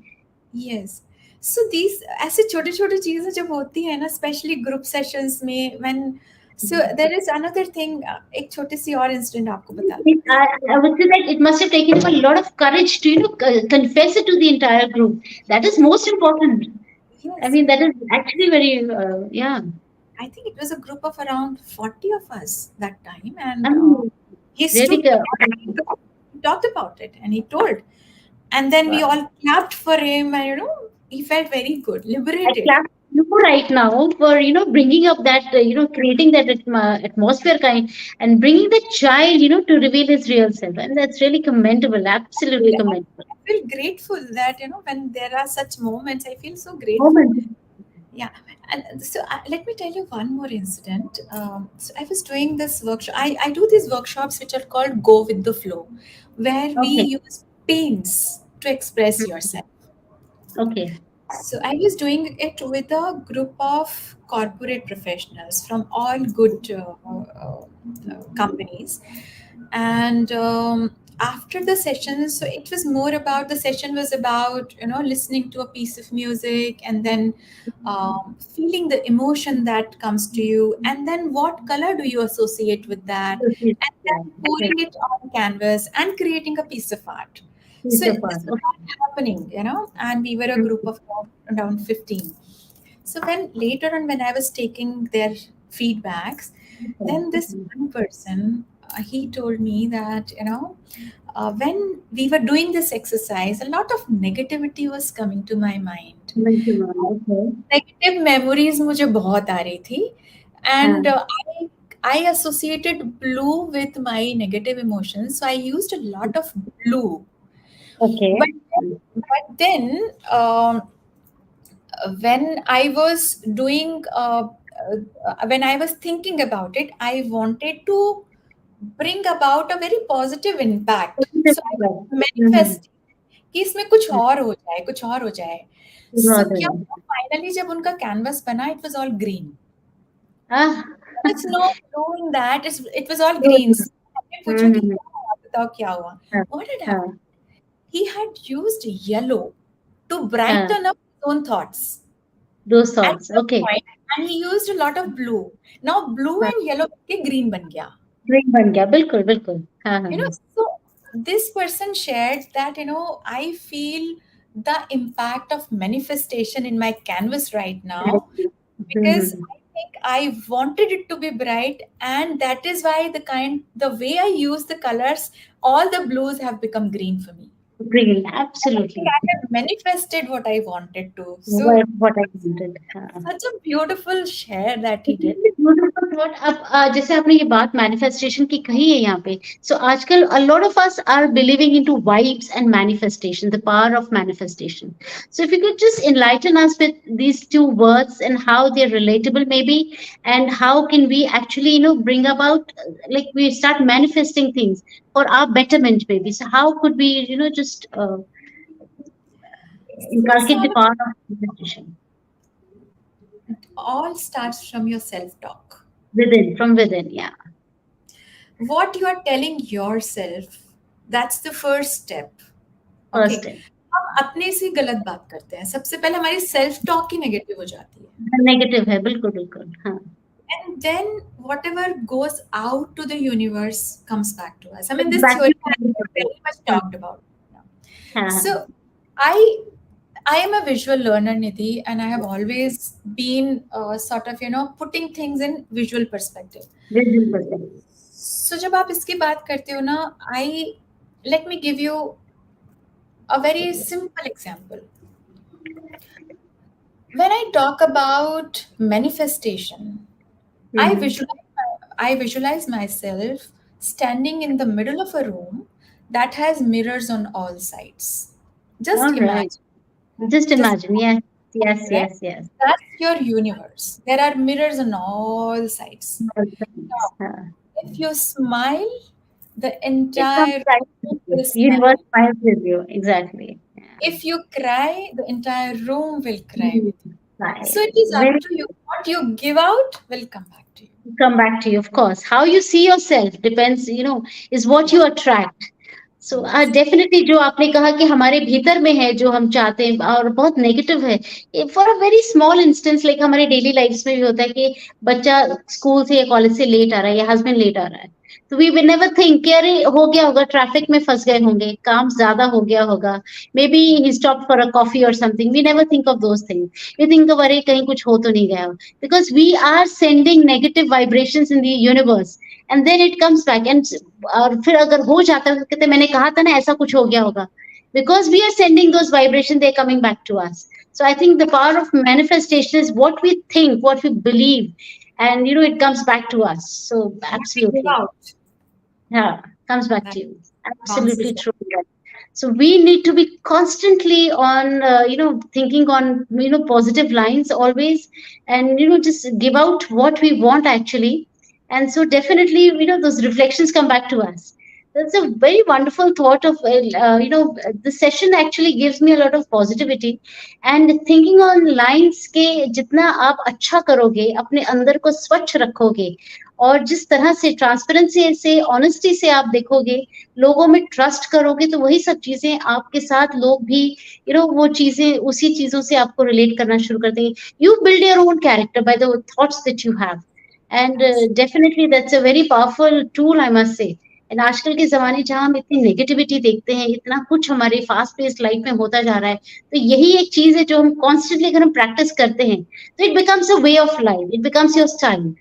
Yes. So these ऐसे छोटे छोटे चीजें जब होती है ना, specially group sessions में, when so there is another thing, एक छोटी सी और इंसिडेंट आपको बताती हूँ. I would say that it must have taken him a lot of courage to confess it to the entire group. That is most important. Yes. I mean, that is actually very yeah. I think it was a group of around 40 of us that time, and I mean, he really stood there and he talked about it, and he told, and then we all clapped for him, and he felt very good, I liberated. clap you right now for bringing up that creating that atmosphere kind, and bringing the child to reveal his real self, and that's really commendable, absolutely commendable. I feel grateful that when there are such moments, I feel so grateful. Moment. Yeah, and so let me tell you one more incident. So I was doing this workshop. I do these workshops which are called Go with the Flow, where we Okay. use paints to express yourself. Okay. So I was doing it with a group of corporate professionals from all good companies, and after the session, so it was more about, the session was about, listening to a piece of music, and then feeling the emotion that comes to you, and then what color do you associate with that, and Yeah. then Yeah. pouring it on canvas and creating a piece of art. Piece So of this art. was Okay. all happening, and we were a group of around 15. So when later on, when I was taking their feedbacks, then this Okay. one person, he told me that, when we were doing this exercise, a lot of negativity was coming to my mind. Thank you, ma'am. Okay. Negative memories मुझे बहुत आ रही थी, and हाँ. I associated blue with my negative emotions, so I used a lot of blue. Okay. But then when I was doing, when I was thinking about it, I wanted to bring about a very positive impact. So I hmm. manifest कि इसमें कुछ और हो जाए, कुछ और हो जाए. So बहुत क्या है. हुआ, फाइनली जब उनका कैनवस बना, it was all green. Ah. It's no blue in that. It was all Good. green. So हमने पूछा कि हम्म. क्या हुआ, बताओ क्या हुआ. हाँ. What had हाँ. happened? He had used yellow to हाँ. brighten up his own thoughts Those at thoughts. some Okay. point, and he used a lot of blue. Now blue हाँ. and yellow के green बन गया. Drink बन गया. बिल्कुल बिल्कुल. हाँ हाँ हाँ. So this person shared that, I feel the impact of manifestation in my canvas right now, because hmm. I think I wanted it to be bright, and that is why the way I use the colors, all the blues have become green for me. Green. I think Absolutely. I have manifested what I wanted to. So What I wanted. हाँ. such a beautiful share that he did. Beautiful thought. अब जैसे आपने ये बात manifestation की कही है यहाँ पे, सो आजकल a lot of us are believing into vibes and manifestation, the power of manifestation. So if you could just enlighten us with these two words and how they're relatable maybe, and how can we actually bring about like we start manifesting things for our betterment maybe. So how could we just inculcate the So power of manifestation all starts from your self-talk. within, from within? Yeah. What you are telling yourself, that's the first step. Okay. First step. हम अपने से गलत बात करते हैं, सबसे पहले हमारी सेल्फ टॉक ही नेगेटिव हो जाती है. नेगेटिव है. बिल्कुल बिल्कुल. हाँ. And then whatever goes out to the universe comes back to us. I mean, this Back theory to has been very much talked about. हाँ. So I I am a visual learner, Nidhi, and I have always been sort of, putting things in visual perspective. Visual perspective. So जब आप इसकी बात करते हो ना, let me give you a very simple example. When I talk about manifestation, I Mm-hmm. visualize myself standing in the middle of a room that has mirrors on all sides. Just All right. imagine. Just Just imagine. Yes. Yes. right? Yes. Yes. That's your universe. There are mirrors on all sides. All things. Now, if you smile, the It comes entire right with room you. will smile. Universe smiles with you. Exactly. Yeah. If you cry, the entire room will cry Mm. with you. So Right. it is up Very to you. What you give out will come back to you. come back to you. Of course, how you see yourself depends. Is what you attract. So Yes. Definitely जो आपने कहा कि हमारे भीतर में है जो हम चाहते हैं और बहुत नेगेटिव है, for a very small instance like हमारे डेली लाइफ में भी होता है कि बच्चा स्कूल से या कॉलेज से लेट आ रहा है या हस्बैंड लेट आ रहा है, तो वी विल नेवर थिंक कि अरे हो गया होगा, ट्रैफिक में फंस गए होंगे, काम ज्यादा हो गया होगा, maybe he stop for a coffee और something. We never think of those things. We think of अरे कहीं कुछ हो तो नहीं गया, because we are sending negative vibrations in the universe and then it comes back. And और फिर अगर हो जाता है तो कहते मैंने कहा था ना ऐसा कुछ हो गया होगा, because we are sending those vibrations, they're coming back to us. So I think the power of manifestation is what we think, what we believe, and it comes back to us. So What we give absolutely. out, Yeah, comes back that to you. bounces Absolutely back. true. Yeah. So we need to be constantly on, thinking on, positive lines always, and just give out what we want actually. And so definitely, those reflections come back to us. That's a very wonderful thought of, the session actually gives me a lot of positivity, and thinking on lines के जितना आप अच्छा करोगे, अपने अंदर को स्वच्छ रखोगे, और जिस तरह से ट्रांसपेरेंसी से, ऑनेस्टी से आप देखोगे, लोगों में ट्रस्ट करोगे, तो वही सब चीजें आपके साथ लोग भी वो चीजें, उसी चीजों से आपको रिलेट करना शुरू कर देंगे. You build your own character by the thoughts that you have. And definitely that's a very powerful tool, I must say. And आजकल के ज़माने जहाँ हम इतनी नेगेटिविटी देखते हैं, इतना कुछ हमारे फ़ास्ट पेस्ड लाइफ़ में होता जा रहा है, तो यही एक चीज़ है जो हम कॉन्स्टेंटली अगर हम प्रैक्टिस करते हैं, तो it becomes a way of life, it becomes your style.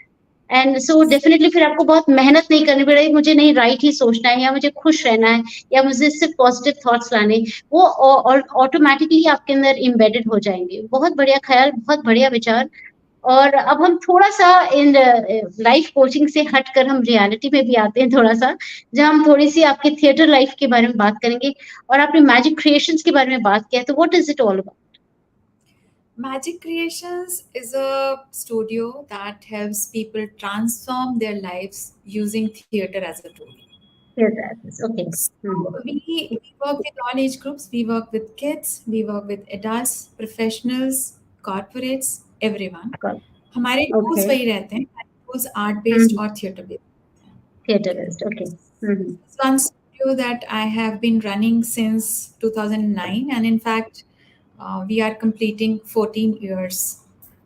And so definitely फिर आपको बहुत मेहनत नहीं करनी पड़ेगी, मुझे नहीं राइट ही सोचना है, या मुझे खुश रहना है, या मुझे सिर्फ़ पॉज़िटिव थॉट्स लाने, वो ऑटोमैटिकली आपके अंदर एम्बेडेड हो जाएँगे. बहुत बढ़िया ख़्याल, बहुत बढ़िया विचार. और अब हम थोड़ा-सा इन लाइफ कोचिंग से हटकर हम रियलिटी में भी आते हैं थोड़ा-सा, जहाँ हम थोड़ी-सी आपके थिएटर लाइफ के बारे में बात करेंगे, और आपने मैजिक क्रिएशंस के बारे में बात किया, तो what is it all about? Magic Creations is a studio that helps people transform their lives using theater as a tool. Theatre, okay. So we work with all age groups. We work with kids. We work with adults, professionals, corporates, everyone. हमारे tools okay. वही रहते हैं. Tools art based और theater based. Theatrist, okay. It's one studio that I have been running since 2009, and in fact, we are completing 14 years.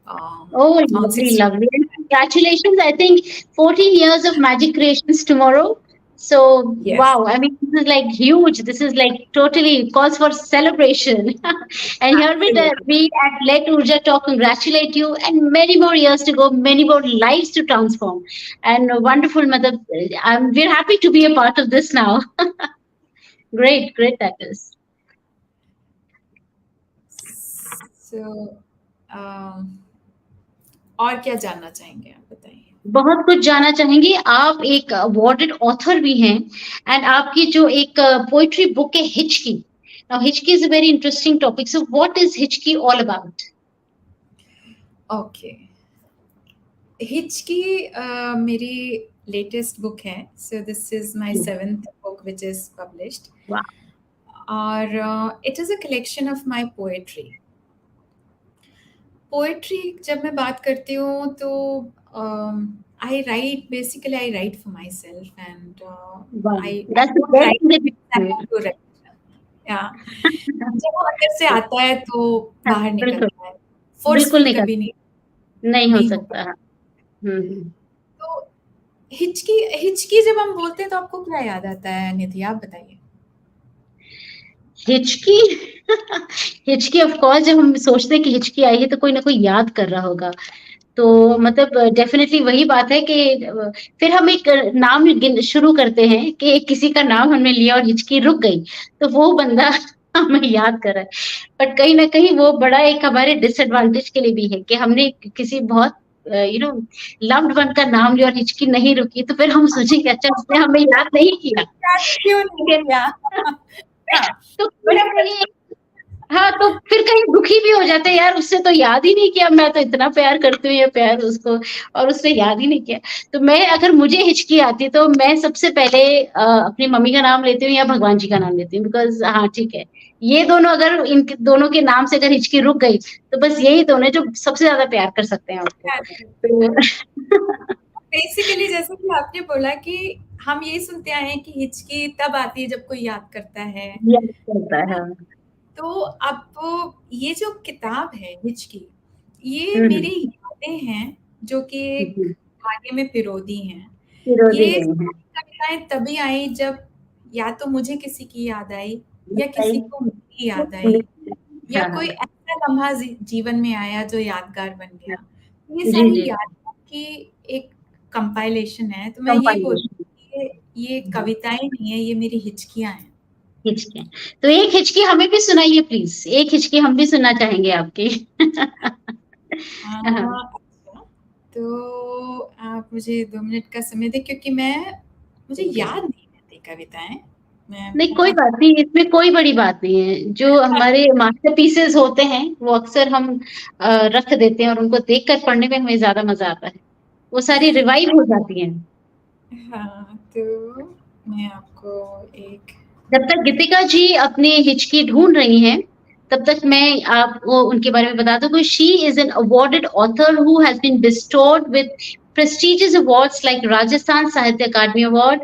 Oh, On lovely, 16. lovely. And congratulations. I think 14 years of magic creations tomorrow. So, Yes. wow. I mean, this is like huge. This is like totally calls for celebration. And here we at Let Oorja Talk congratulate you, and many more years to go, many more lives to transform. And wonderful, mother. We're happy to be a part of this now. Great, great, that is. So, और क्या जानना चाहेंगे आप बताइए? बहुत कुछ जानना चाहेंगे. आप एक अवॉर्डेड ऑथर भी हैं, एंड आपकी जो एक पोएट्री बुक है Hichki. Now Hichki is a very interesting topic, so what is Hichki all about? Okay, Hichki मेरी लेटेस्ट बुक है. So this is my 7th book which is published. और it is a collection of my poetry. जब मैं बात करती हूँ तो I write for myself, and I don't write to write. Yeah. जब वो अंदर से आता है तो बाहर निकलता है. फोर्सफुल कभी नहीं हो सकता. तो हिचकी जब हम बोलते हैं तो आपको क्या याद आता है निधि, आप बताइए. हिचकी हिचकी ऑफ कोर्स, जब हम सोचते हैं कि हिचकी आई है तो कोई ना कोई याद कर रहा होगा. तो मतलब डेफिनेटली वही बात है कि फिर हम एक नाम शुरू करते हैं कि किसी का नाम हमने लिया और हिचकी रुक गई, तो वो बंदा हमें याद कर रहा है. बट कहीं ना कहीं वो बड़ा एक हमारे डिसएडवांटेज के लिए भी है कि हमने किसी बहुत लव्ड वन का नाम लिया और हिचकी नहीं रुकी, तो फिर हम सोचेंगे अच्छा उसने हमें याद नहीं किया. क्यों नहीं किया? तो हाँ, तो फिर कहीं दुखी भी हो जाते हैं, यार उससे तो याद ही नहीं किया, मैं तो इतना प्यार करती हूँ, ये प्यार उसको, और उससे याद ही नहीं किया. तो मैं, अगर मुझे हिचकी आती तो मैं सबसे पहले अपनी मम्मी का नाम लेती हूँ या भगवान जी का नाम लेती हूँ. बिकॉज हाँ ठीक है, ये दोनों, अगर इनके दोनों के नाम से अगर हिचकी रुक गई तो बस यही दोनों जो सबसे ज्यादा प्यार कर सकते हैं आपको. बेसिकली जैसे कि आपने बोला कि हम यही सुनते आए हैं कि हिचकी तब आती है जब कोई याद करता है. तो अब ये जो किताब है हिचकी, ये मेरी यादें हैं जो कि एक धागे में पिरोदी हैं. ये कविताएं तभी आई जब या तो मुझे किसी की याद आई, या किसी को मेरी याद आई, या कोई ऐसा लम्हा जीवन में आया जो यादगार बन गया. ये सारी यादों की एक कंपाइलेशन है. तो मैं ये बोलती हूँ कि ये कविताएं नहीं है, ये मेरी हिचकियां हैं. हिचकी. तो एक हिचकी हमें भी सुनाइए प्लीज, एक हिचकी हम भी सुनना चाहेंगे आपकी. तो आप मुझे 2 मिनट का समय दें, क्योंकि मुझे याद नहीं रहती कविताएं. नहीं कोई बात नहीं, इसमें कोई बड़ी बात नहीं है. जो हमारे मास्टरपीसेस होते हैं वो अक्सर हम रख देते हैं, और उनको देखकर पढ़ने में हमें ज्यादा मजा आता है, वो सारी रिवाइव हो जाती हैं. हाँ, तो मैं आपको एक, जब तक गीतिका जी अपनी हिचकी ढूंढ रही हैं, तब तक मैं आपको उनके बारे में बता दूं कि she is an awarded author who has been bestowed with prestigious awards like Rajasthan Sahitya Akademi Award,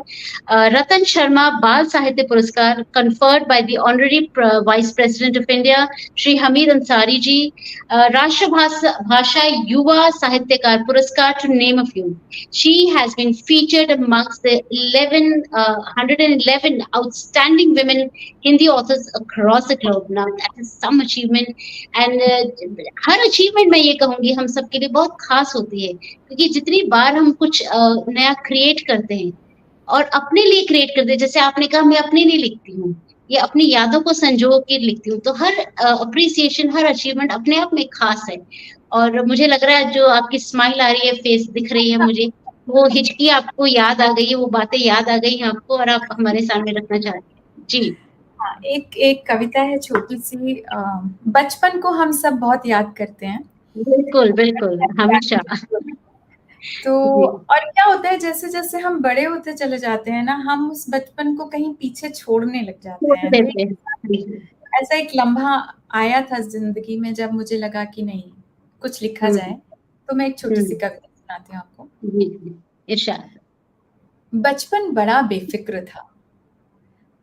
Ratan Sharma Bal Sahitya Puraskar conferred by the Honorary Vice President of India, Shri Hamid Ansari ji, Bhasha Yuva Sahityakar Puraskar, to name a few. She has been featured amongst the 111 outstanding women Hindi authors across the globe. Now, that is some achievement. And her achievement मैं ये कहूंगी हम सबके लिए बहुत खास होती है, क्योंकि जितनी बार हम कुछ नया क्रिएट करते हैं और अपने लिए क्रिएट करते हैं, जैसे आपने कहा मैं अपने लिए लिखती हूँ, ये अपनी यादों को संजो के लिखती हूँ, तो हर अप्रिसिएशन, हर अचीवमेंट अपने आप में खास है। और मुझे लग रहा है जो आपकी स्माइल आ रही है, फेस दिख रही है मुझे, वो हिचकी आपको याद आ गई है, वो बातें याद आ गई हैं आपको और आप हमारे सामने रखना चाहते हैं जी। हाँ, एक कविता है छोटी सी, बचपन को हम सब बहुत याद करते हैं। बिल्कुल बिल्कुल, हमेशा। तो और क्या होता है, जैसे जैसे हम बड़े होते चले जाते हैं ना, हम उस बचपन को कहीं पीछे छोड़ने लग जाते हैं। तो ऐसा एक लम्हा आया था जिंदगी में जब मुझे लगा कि नहीं, कुछ लिखा जाए, तो मैं एक छोटी सी कविता सुनाती हूँ आपको। इरशाद। बचपन बड़ा बेफिक्र था,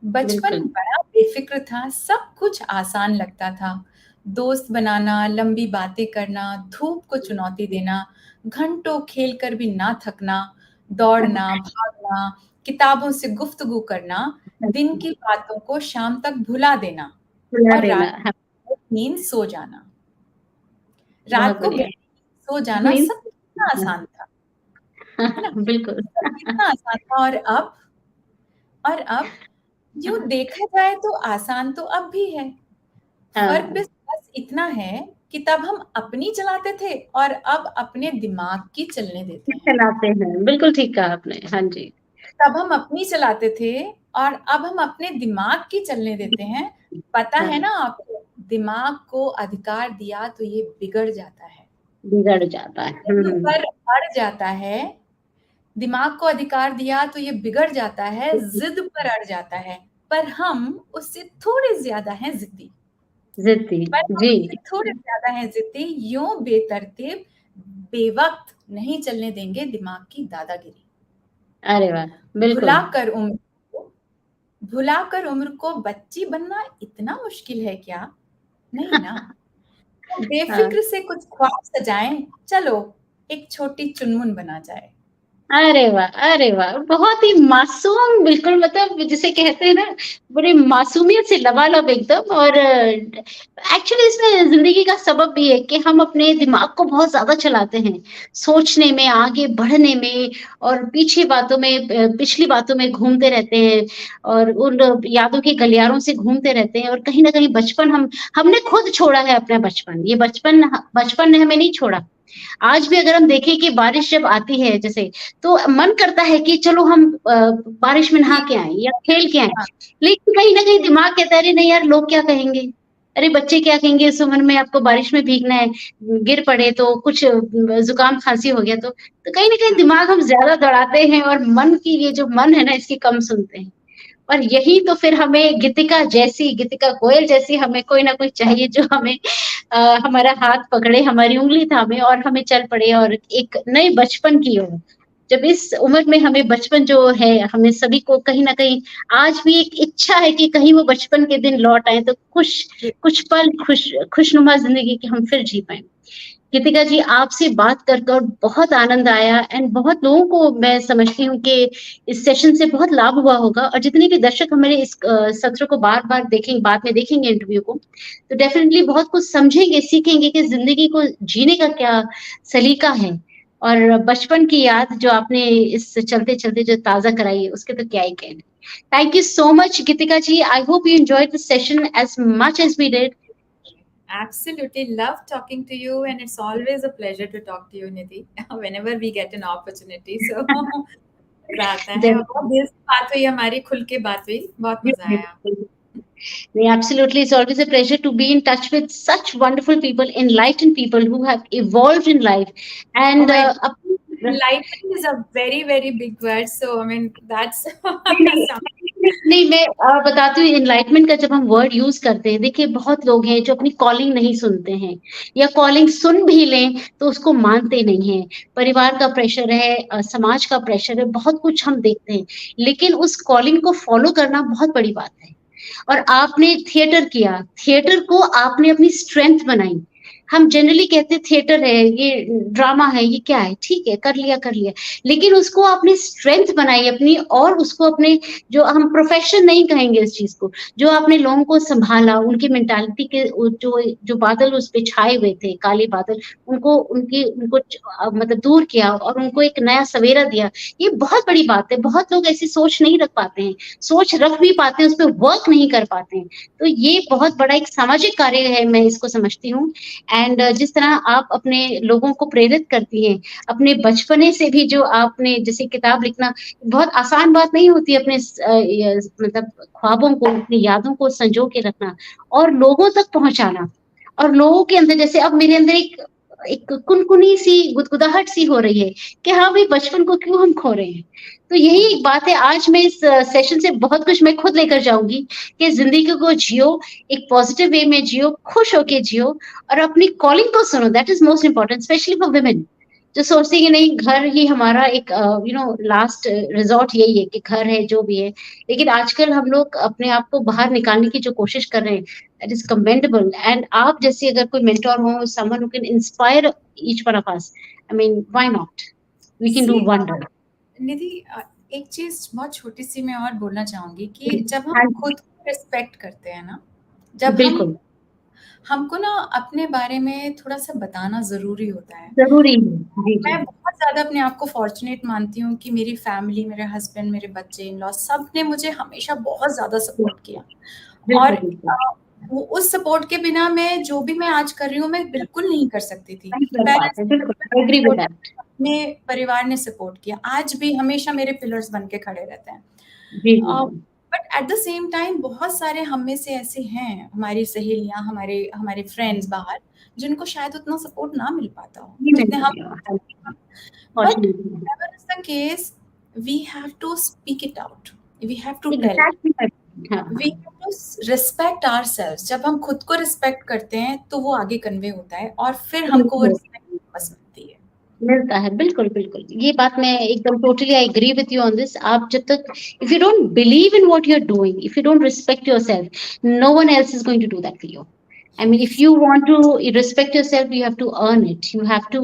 बचपन बड़ा बेफिक्र था, सब कुछ आसान लगता था। दोस्त बनाना, लंबी बातें करना, धूप को चुनौती देना, घंटों खेल कर भी ना थकना, दौड़ना, भागना, किताबों से गुफ्तगू करना, दिन की बातों को शाम तक भुला देना और रात को नींद सो जाना। रात को सो जाना सब कितना आसान था, है ना? बिल्कुल कितना आसान था। और अब यूं देखा जाए तो आसान तो अब भी है। फर्क बस इतना है कि तब हम अपनी चलाते थे और अब अपने दिमाग की चलने देते हैं। चलाते हैं, बिल्कुल ठीक कहा आपने। हाँ जी, तब हम अपनी चलाते थे और अब हम अपने दिमाग की चलने देते हैं। पता है ना आपको, दिमाग को अधिकार दिया तो ये बिगड़ जाता है, बिगड़ जाता है, पर अड़ जाता है। दिमाग को अधिकार दिया तो ये बिगड़ जाता है, जिद पर अड़ जाता है, पर हम उससे थोड़े ज्यादा हैं जिद्दी। थोड़े ज्यादा हैं जिद्दी, यूं बेतरतीब बेवक्त नहीं चलने देंगे दिमाग की दादागिरी। अरे वाह, बिल्कुल। भुलाकर उम्र को बच्ची बनना इतना मुश्किल है क्या? नहीं ना। तो बेफिक्र से कुछ ख्वाब सजाएं, चलो एक छोटी चुनमुन बना जाए। अरे वाह, अरे वाह, बहुत ही मासूम, बिल्कुल मतलब जिसे कहते हैं ना, बड़ी मासूमियत से लबालब एकदम। और एक्चुअली इसमें जिंदगी का सबब भी है कि हम अपने दिमाग को बहुत ज्यादा चलाते हैं, सोचने में, आगे बढ़ने में, और पीछे बातों में, पिछली बातों में घूमते रहते हैं और उन यादों के गलियारों से घूमते रहते हैं। और कहीं ना कहीं बचपन हमने खुद छोड़ा है अपना बचपन, ये बचपन ने हमें नहीं छोड़ा। आज भी अगर हम देखें कि बारिश जब आती है जैसे, तो मन करता है कि चलो हम बारिश में नहा के आए या खेल के आए, लेकिन कहीं ना कहीं दिमाग कहता है अरे नहीं यार, लोग क्या कहेंगे, अरे बच्चे क्या कहेंगे, इस उम्र में आपको बारिश में भीगना है, गिर पड़े तो कुछ जुकाम खांसी हो गया तो कहीं ना कहीं दिमाग हम ज्यादा दौड़ाते हैं और मन की ये जो मन है ना, इसकी कम सुनते हैं। और यही तो फिर हमें गीतिका गोयल जैसी हमें कोई ना कोई चाहिए जो हमें हमारा हाथ पकड़े, हमारी उंगली थामे और हमें चल पड़े और एक नए बचपन की ओर। जब इस उम्र में हमें बचपन जो है, हमें सभी को कहीं ना कहीं आज भी एक इच्छा है कि कहीं वो बचपन के दिन लौट आए, तो कुछ पल खुशनुमा जिंदगी की हम फिर जी पाए। गीतिका जी, आपसे बात कर कर बहुत आनंद आया एंड बहुत लोगों को मैं समझती हूँ कि इस सेशन से बहुत लाभ हुआ होगा। और जितने भी दर्शक हमारे इस सत्र को बार बार देखेंगे, बाद में देखेंगे इंटरव्यू को, तो डेफिनेटली बहुत कुछ समझेंगे, सीखेंगे कि जिंदगी को जीने का क्या सलीका है। और बचपन की याद जो आपने इस चलते चलते जो ताजा कराई है, उसके तो क्या ही कहने। Thank you so much Geetika ji. I hope you enjoyed this session as much as we did. Absolutely love talking to you, and it's always a pleasure to talk to you, Nidhi, whenever we get an opportunity. So मजा आता है, और बहुत दिल से बात हुई हमारी, खुल के बात हुई, बहुत मजा आया। Absolutely, it's always a pleasure to be in touch with such wonderful people, enlightened people who have evolved in life. And enlightened is a very, very big word. So, I mean, that's something नहीं नहीं, मैं बताती हूँ, enlightenment का जब हम word use करते हैं, देखिए बहुत लोग हैं जो अपनी कॉलिंग नहीं सुनते हैं, या कॉलिंग सुन भी लें तो उसको मानते नहीं हैं। परिवार का प्रेशर है, समाज का प्रेशर है, बहुत कुछ हम देखते हैं, लेकिन उस कॉलिंग को फॉलो करना बहुत बड़ी बात है। और आपने थिएटर किया, थिएटर को आपने अपनी स्ट्रेंथ बनाई। हम जनरली कहते हैं थिएटर है, ये ड्रामा है, ये क्या है, ठीक है, कर लिया कर लिया, लेकिन उसको आपने स्ट्रेंथ बनाई अपनी, और उसको अपने, जो हम प्रोफेशन नहीं कहेंगे इस चीज को, जो आपने लोगों को संभाला, उनकी मेंटालिटी के जो जो बादल उस पे छाए हुए थे, काले बादल, उनको मतलब दूर किया और उनको एक नया सवेरा दिया। ये बहुत बड़ी बात है। बहुत लोग ऐसी सोच नहीं रख पाते हैं, सोच रख भी पाते हैं, उस पर वर्क नहीं कर पाते हैं। तो ये बहुत बड़ा एक सामाजिक कार्य है, मैं इसको समझती हूँ। एंड जिस तरह आप अपने लोगों को प्रेरित करती हैं, अपने बचपने से भी, जो आपने जैसे किताब लिखना बहुत आसान बात नहीं होती, अपने मतलब ख्वाबों को, अपनी यादों को संजो के रखना और लोगों तक पहुंचाना, और लोगों के अंदर, जैसे अब मेरे अंदर एक एक कुनकुनी सी गुदगुदाहट सी हो रही है कि हाँ भाई, बचपन को क्यों हम खो रहे हैं। तो यही एक बात है। आज मैं इस सेशन से बहुत कुछ मैं खुद लेकर जाऊंगी कि जिंदगी को जियो, एक पॉजिटिव वे में जियो, खुश होके जियो, और अपनी कॉलिंग को सुनो। That is most important, specially for women जो सोचती है कि नहीं, घर ही हमारा एक लास्ट रिजॉर्ट यही है, कि घर है जो भी है। लेकिन आजकल हम लोग अपने आप को बाहर निकालने की जो कोशिश कर रहे हैं, दैट इज कमेंडेबल। एंड आप जैसे अगर कोई मेंटोर हो, someone who can inspire each one of us, I mean why not, we can do see wonder. Nidhi, एक चीज बहुत छोटी सी मैं और बोलना चाहूंगी कि जब हाँ, हम खुद को रिस्पेक्ट करते हैं ना, जब हम बिल्कुल हमको ना अपने बारे में थोड़ा सा बताना जरूरी होता है। जरूरी है। जी जी, मैं बहुत ज्यादा अपने आप को फॉर्चुनेट मानती हूँ कि मेरी फैमिली, मेरे हस्बैंड, मेरे बच्चे, इन लॉ, सब ने मुझे हमेशा बहुत ज्यादा सपोर्ट किया। और बिल्कुल बिल्कुल, उस सपोर्ट के बिना मैं जो भी मैं आज कर रही हूँ, मैं बिल्कुल नहीं कर सकती थी। नहीं कर पेरेंट्स पाते, ने बिल्कुल I agree with support, that. अपने परिवार ने सपोर्ट किया, आज भी हमेशा मेरे पिलर्स बन के खड़े रहते हैं। जी जी जी, but at the same time बहुत सारे हम में से ऐसे हैं, हमारी सहेलियां, हमारे हमारे फ्रेंड्स बाहर, जिनको शायद उतना सपोर्ट ना मिल पाता हो नहीं मिल जितने हम। पाएगा, हाँ, but fortunately. whatever is the case, we have to speak it out, we have to tell, exactly, हाँ हाँ, we have to respect ourselves। जब हम खुद को रिस्पेक्ट करते हैं तो वो आगे कन्वे होता है, और फिर हमको वो रिस्पेक्ट वापस मिलती है। मिलता है, बिल्कुल बिल्कुल। ये बात मैं एकदम totally I agree with you on this. आप जब तक, if you don't believe in what you are doing, if you don't respect yourself, no one else is going to do that for you. I mean, if you want to respect yourself, you have to earn it. You have to,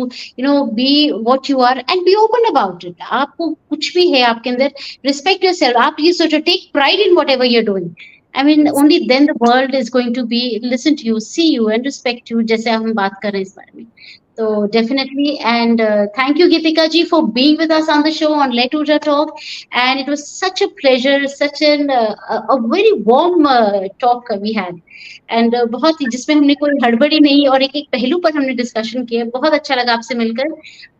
be what you are and be open about it. आपको कुछ भी है आपके अंदर, respect yourself. आप ये सोचो, take pride in whatever you're doing. I mean, only then the world is going to be listen to you, see you, and respect you. जैसे हम बात कर रहे हैं इस बारे में, so definitely, and thank you, Geetika ji, for being with us on the show on Let Oorja Talk. And it was such a pleasure, such a very warm talk we had. And बहुत ही, जिसमें हमने कोई हड़बड़ी नहीं, और एक एक पहलू पर हमने डिस्कशन किया। बहुत अच्छा लगा आपसे मिलकर,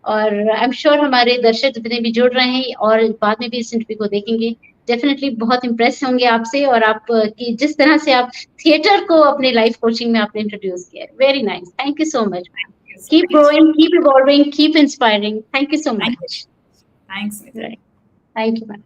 और आई एम श्योर हमारे दर्शक जितने भी जुड़ रहे हैं और बाद में भी इस इंटरव्यू को देखेंगे, डेफिनेटली बहुत इम्प्रेस होंगे आपसे, और आप की जिस तरह से आप थिएटर को अपने लाइफ कोचिंग में आपने इंट्रोड्यूस किया है। Very nice, thank you so much. So Keep much. growing, keep evolving, keep inspiring. Thank you so Thank you. much. Thanks, Nidhi. Right. Thank you, ma'am.